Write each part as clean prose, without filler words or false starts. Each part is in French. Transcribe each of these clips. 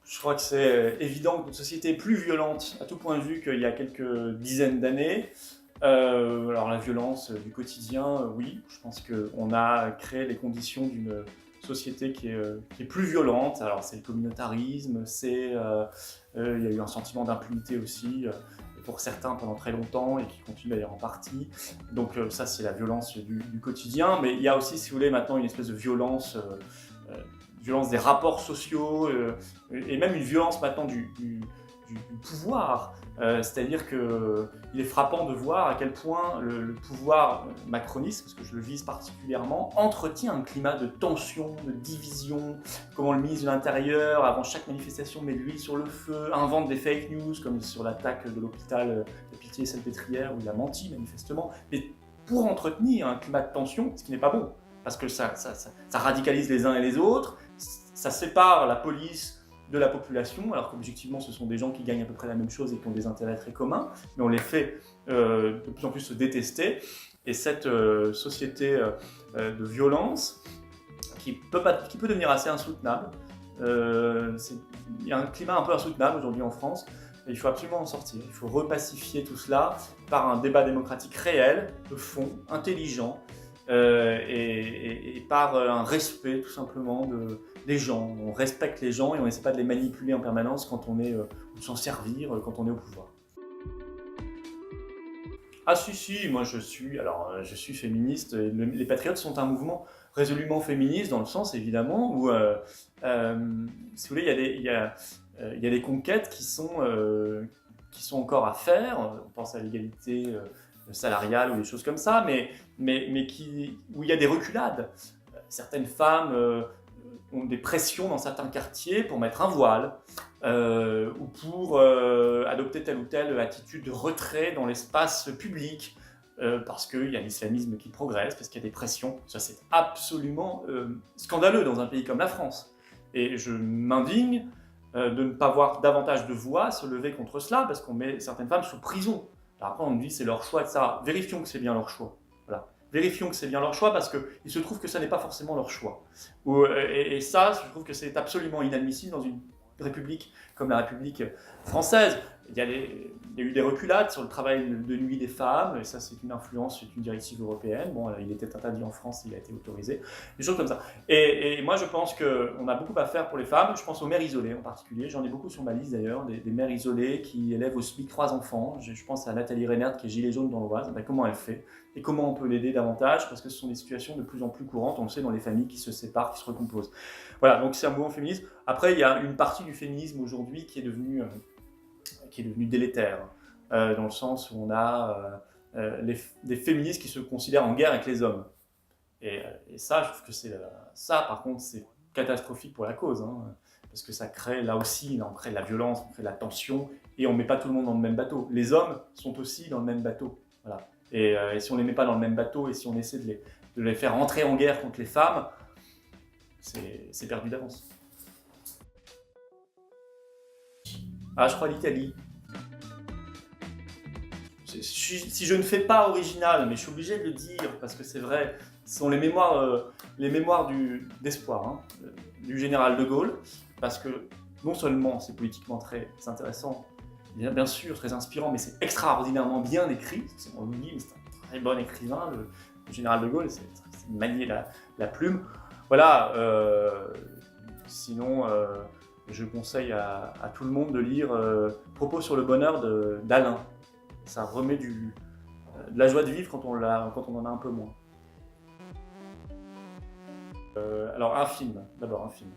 Je crois que c'est évident que notre société est plus violente à tout point de vue qu'il y a quelques dizaines d'années. Alors la violence du quotidien, oui, je pense qu'on a créé les conditions d'une société qui est plus violente. Alors c'est le communautarisme, il y a eu un sentiment d'impunité aussi pour certains pendant très longtemps et qui continue d'ailleurs en partie. Donc ça c'est la violence du quotidien, mais il y a aussi, si vous voulez, maintenant une espèce de violence des rapports sociaux et même une violence maintenant du pouvoir. C'est-à-dire qu'il est frappant de voir à quel point le pouvoir macroniste, parce que je le vise particulièrement, entretient un climat de tension, de division, comment le ministre de l'Intérieur, avant chaque manifestation, met de l'huile sur le feu, invente des fake news, comme sur l'attaque de l'hôpital de Pitié-Salpêtrière, où il a menti manifestement, mais pour entretenir un climat de tension, ce qui n'est pas bon, parce que ça radicalise les uns et les autres, ça sépare la police de la population, alors qu'objectivement ce sont des gens qui gagnent à peu près la même chose et qui ont des intérêts très communs, mais on les fait de plus en plus se détester, et cette société de violence qui peut devenir assez insoutenable, il y a un climat un peu insoutenable aujourd'hui en France, et il faut absolument en sortir, il faut repacifier tout cela par un débat démocratique réel, de fond, intelligent, et par un respect tout simplement des gens. On respecte les gens et on n'essaie pas de les manipuler en permanence quand on est, ou de s'en servir quand on est au pouvoir. Ah si, moi je suis féministe. Et les Patriotes sont un mouvement résolument féministe dans le sens évidemment où, si vous voulez, il y a des conquêtes qui sont encore à faire. On pense à l'égalité salariale ou des choses comme ça, mais où il y a des reculades. Certaines femmes ont des pressions dans certains quartiers pour mettre un voile ou pour adopter telle ou telle attitude de retrait dans l'espace public parce qu'il y a l'islamisme qui progresse, parce qu'il y a des pressions. Ça, c'est absolument scandaleux dans un pays comme la France. Et je m'indigne de ne pas voir davantage de voix se lever contre cela, parce qu'on met certaines femmes sous prison. Alors après, on nous dit c'est leur choix, etc. Vérifions que c'est bien leur choix. Voilà. Vérifions que c'est bien leur choix, parce qu'il se trouve que ça n'est pas forcément leur choix. Et ça, je trouve que c'est absolument inadmissible dans une république comme la République française. Il y a eu des reculades sur le travail de nuit des femmes, et ça c'est une influence, c'est une directive européenne. Bon, il était interdit en France, il a été autorisé, des choses comme ça. Et moi je pense qu'on a beaucoup à faire pour les femmes, je pense aux mères isolées en particulier, j'en ai beaucoup sur ma liste d'ailleurs, des mères isolées qui élèvent au SMIC 3 enfants. Je pense à Nathalie Reynert qui est gilet jaune dans l'Oise, comment elle fait et comment on peut l'aider davantage, parce que ce sont des situations de plus en plus courantes, on le sait, dans les familles qui se séparent, qui se recomposent. Voilà, donc c'est un mouvement féministe. Après, il y a une partie du féminisme aujourd'hui qui est devenue délétère, dans le sens où on a des féministes qui se considèrent en guerre avec les hommes. Et ça, je trouve que ça, par contre, c'est catastrophique pour la cause, hein, parce que ça crée, là aussi, on crée de la violence, on crée de la tension, et on ne met pas tout le monde dans le même bateau. Les hommes sont aussi dans le même bateau. Voilà. Et si on ne les met pas dans le même bateau, et si on essaie de les faire rentrer en guerre contre les femmes, c'est perdu d'avance. Ah, je crois l'Italie. Si je ne fais pas original, mais je suis obligé de le dire, parce que c'est vrai, ce sont les mémoires d'espoir hein, du général de Gaulle, parce que non seulement c'est politiquement très intéressant, bien sûr très inspirant, mais c'est extraordinairement bien écrit, on le dit, mais c'est un très bon écrivain, le général de Gaulle, c'est manier la plume. Voilà, sinon je conseille à tout le monde de lire Propos sur le bonheur d'Alain. Ça remet de la joie de vivre quand on en a un peu moins. Alors un film, d'abord un film.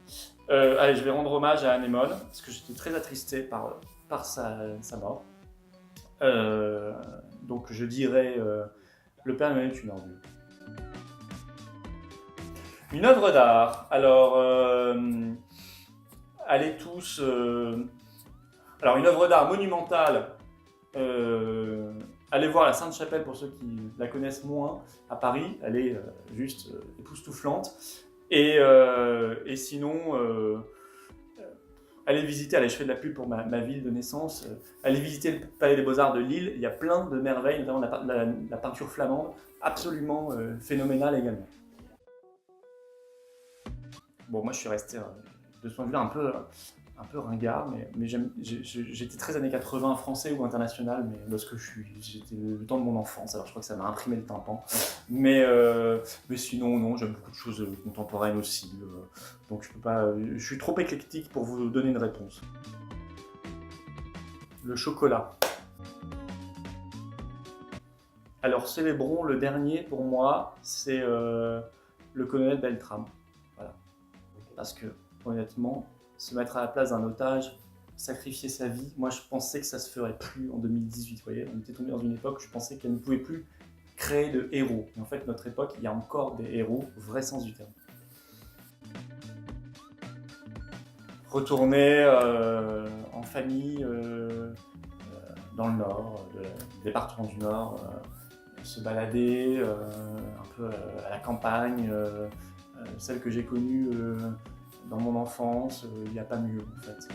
Allez, je vais rendre hommage à Anémone, parce que j'étais très attristé par sa mort. Donc je dirais Le Père Noël est une ordure. Une œuvre d'art. Alors, allez tous... alors, une œuvre d'art monumentale. Allez voir la Sainte-Chapelle pour ceux qui la connaissent moins à Paris. Elle est juste époustouflante. Et sinon, allez visiter, allez, je fais de la pub pour ma ville de naissance. Allez visiter le Palais des Beaux-Arts de Lille. Il y a plein de merveilles, notamment la peinture flamande, absolument phénoménale également. Bon, moi, je suis resté de ce point de vue un peu ringard, mais j'étais très années 80 français ou international, mais lorsque j'étais le temps de mon enfance, alors je crois que ça m'a imprimé le tympan. Mais sinon, non, j'aime beaucoup de choses contemporaines aussi. Donc je peux pas, je suis trop éclectique pour vous donner une réponse. Le chocolat. Alors célébrons le dernier pour moi, c'est le colonel Beltrame. Voilà. Parce que honnêtement, se mettre à la place d'un otage, sacrifier sa vie, moi je pensais que ça se ferait plus en 2018. Vous voyez, on était tombé dans une époque où je pensais qu'elle ne pouvait plus créer de héros. Et en fait, notre époque, il y a encore des héros, au vrai sens du terme. Retourner en famille dans le nord, le département du Nord, se balader un peu à la campagne, celle que j'ai connue dans mon enfance, il n'y a pas mieux en fait.